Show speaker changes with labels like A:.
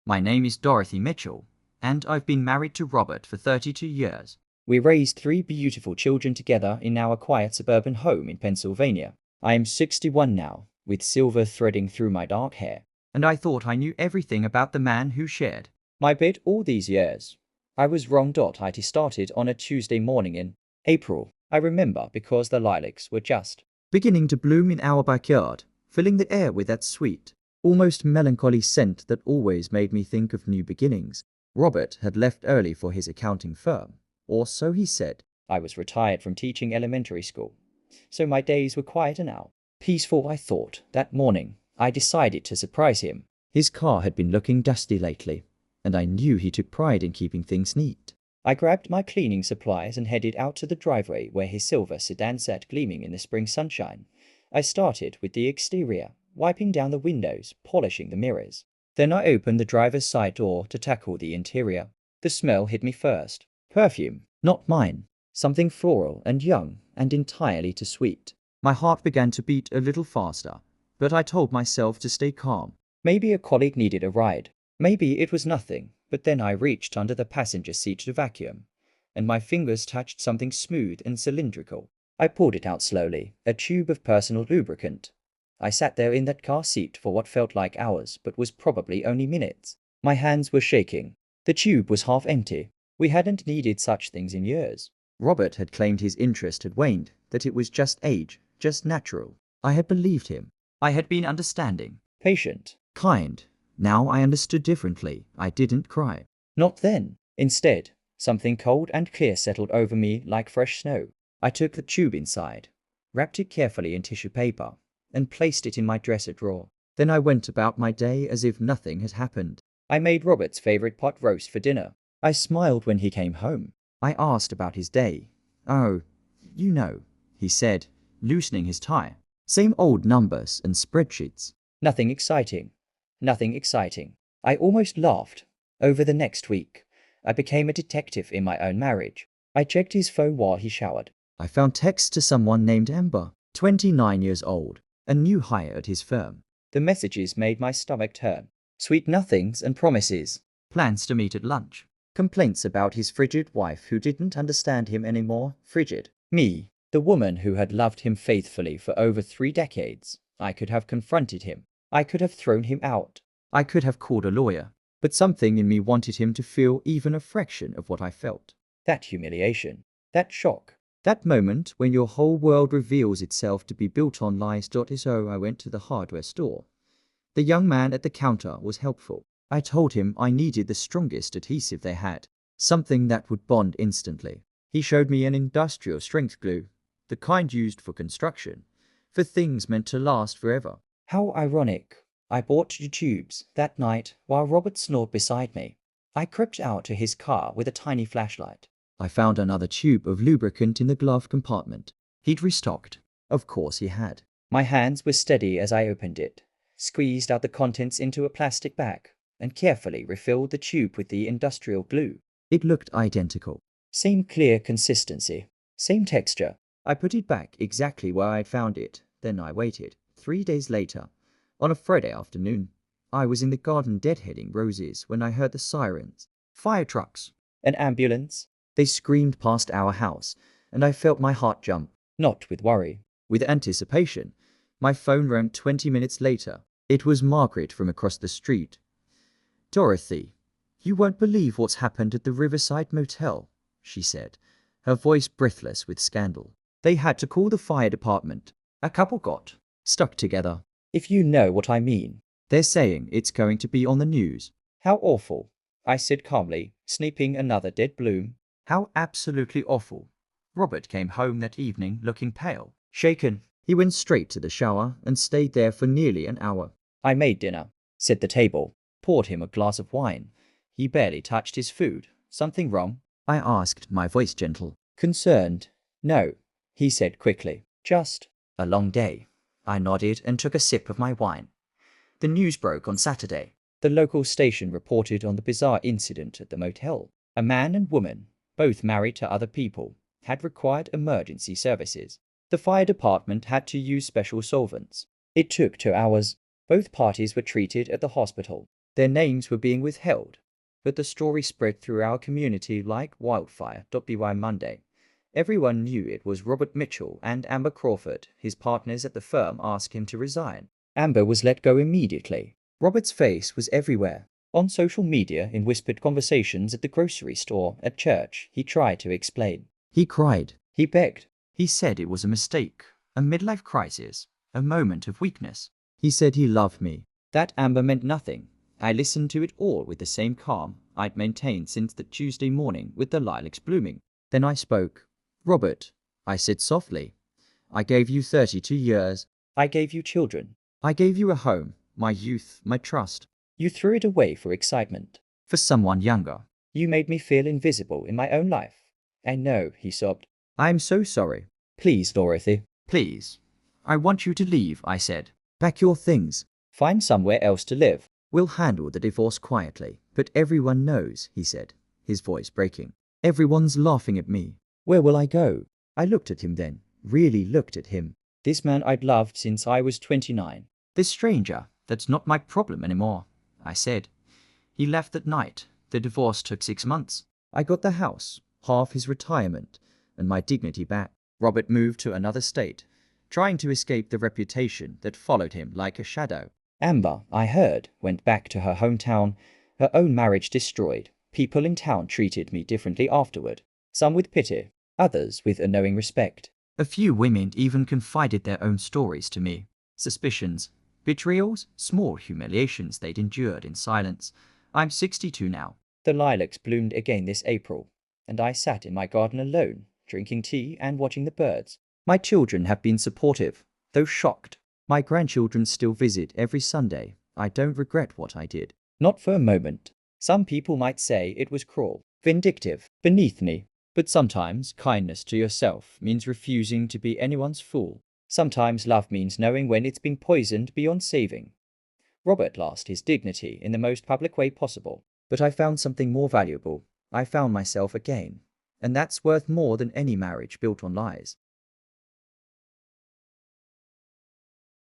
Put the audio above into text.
A: My name is Dorothy Mitchell, and I've been married to Robert for 32 years. We raised 3 beautiful children together in our quiet suburban home in Pennsylvania. I am 61 now, with silver threading through my dark hair, and I thought I knew everything about the man who shared my bed all these years. I was wrong. It started on a Tuesday morning in April. I remember because the lilacs were just beginning to bloom in our backyard, filling the air with that sweet, almost melancholy scent that always made me think of new beginnings. Robert had left early for his accounting firm, or so he said. I was retired from teaching elementary school, so my days were quieter now. Peaceful, I thought. That morning, I decided to surprise him. His car had been looking dusty lately, and I knew he took pride in keeping things neat. I grabbed my cleaning supplies and headed out to the driveway where his silver sedan sat gleaming in the spring sunshine. I started with the exterior, wiping down the windows, polishing the mirrors. Then I opened the driver's side door to tackle the interior. The smell hit me first. Perfume, not mine. Something floral and young and entirely too sweet. My heart began to beat a little faster, but I told myself to stay calm. Maybe a colleague needed a ride. Maybe it was nothing, but then I reached under the passenger seat to vacuum, and my fingers touched something smooth and cylindrical. I pulled it out slowly, a tube of personal lubricant. I sat there in that car seat for what felt like hours, but was probably only minutes. My hands were shaking. The tube was half empty. We hadn't needed such things in years. Robert had claimed his interest had waned, that it was just age, just natural. I had believed him. I had been understanding, patient, kind. Now I understood differently. I didn't cry. Not then. Instead, something cold and clear settled over me like fresh snow. I took the tube inside, wrapped it carefully in tissue paper, and placed it in my dresser drawer. Then I went about my day as if nothing had happened. I made Robert's favorite pot roast for dinner. I smiled when he came home. I asked about his day. "Oh, you know," he said, loosening his tie. "Same old numbers and spreadsheets. Nothing exciting. Nothing exciting." I almost laughed. Over the next week, I became a detective in my own marriage. I checked his phone while he showered. I found texts to someone named Amber, 29 years old, a new hire at his firm. The messages made my stomach turn. Sweet nothings and promises. Plans to meet at lunch. Complaints about his frigid wife who didn't understand him anymore. Frigid. Me, the woman who had loved him faithfully for over 3 decades. I could have confronted him. I could have thrown him out. I could have called a lawyer. But something in me wanted him to feel even a fraction of what I felt. That humiliation. That shock. That moment when your whole world reveals itself to be built on lies. So I went to the hardware store. The young man at the counter was helpful. I told him I needed the strongest adhesive they had, something that would bond instantly. He showed me an industrial strength glue, the kind used for construction, for things meant to last forever. How ironic. I bought 2 tubes that night while Robert snored beside me. I crept out to his car with a tiny flashlight. I found another tube of lubricant in the glove compartment. He'd restocked. Of course he had. My hands were steady as I opened it, squeezed out the contents into a plastic bag, and carefully refilled the tube with the industrial glue. It looked identical. Same clear consistency. Same texture. I put it back exactly where I'd found it. Then I waited. 3 days later, on a Friday afternoon, I was in the garden deadheading roses when I heard the sirens. Fire trucks. An ambulance. They screamed past our house, and I felt my heart jump. Not with worry, with anticipation. My phone rang 20 minutes later. It was Margaret from across the street. "Dorothy, you won't believe what's happened at the Riverside Motel," she said, her voice breathless with scandal. "They had to call the fire department. A couple got stuck together. If you know what I mean. They're saying it's going to be on the news." "How awful," I said calmly, snipping another dead bloom. "How absolutely awful." Robert came home that evening looking pale, shaken. He went straight to the shower and stayed there for nearly an hour. I made dinner, set the table, poured him a glass of wine. He barely touched his food. "Something wrong?" I asked, my voice gentle, concerned. "No," he said quickly. "Just a long day." I nodded and took a sip of my wine. The news broke on Saturday. The local station reported on the bizarre incident at the motel. A man and woman, both married to other people, had required emergency services. The fire department had to use special solvents. It took 2 hours. Both parties were treated at the hospital. Their names were being withheld, but the story spread through our community like wildfire. By Monday, everyone knew it was Robert Mitchell, and Amber Crawford, his partners at the firm, asked him to resign. Amber was let go immediately. Robert's face was everywhere. On social media, in whispered conversations at the grocery store, at church, he tried to explain. He cried. He begged. He said it was a mistake, a midlife crisis, a moment of weakness. He said he loved me. That Amber meant nothing. I listened to it all with the same calm I'd maintained since that Tuesday morning with the lilacs blooming. Then I spoke. Robert, I said softly, I gave you 32 years. I gave you children. I gave you a home, my youth, my trust. You threw it away for excitement, for someone younger. You made me feel invisible in my own life. I know, he sobbed. I am so sorry. Please, Dorothy, please. I want you to leave, I said. Pack your things. Find somewhere else to live. We'll handle the divorce quietly. But everyone knows, he said, his voice breaking. Everyone's laughing at me. Where will I go? I looked at him then, really looked at him. This man I'd loved since I was 29. This stranger, that's not my problem anymore, I said. He left that night. The divorce took 6 months. I got the house, half his retirement, and my dignity back. Robert moved to another state, trying to escape the reputation that followed him like a shadow. Amber, I heard, went back to her hometown, her own marriage destroyed. People in town treated me differently afterward, some with pity, others with a knowing respect. A few women even confided their own stories to me. Suspicions, betrayals, small humiliations they'd endured in silence. I'm 62 now. The lilacs bloomed again this April, and I sat in my garden alone, drinking tea and watching the birds. My children have been supportive, though shocked. My grandchildren still visit every Sunday. I don't regret what I did. Not for a moment. Some people might say it was cruel, vindictive, beneath me. But sometimes kindness to yourself means refusing to be anyone's fool. Sometimes love means knowing when it's been poisoned beyond saving. Robert lost his dignity in the most public way possible. But I found something more valuable. I found myself again. And that's worth more than any marriage built on lies.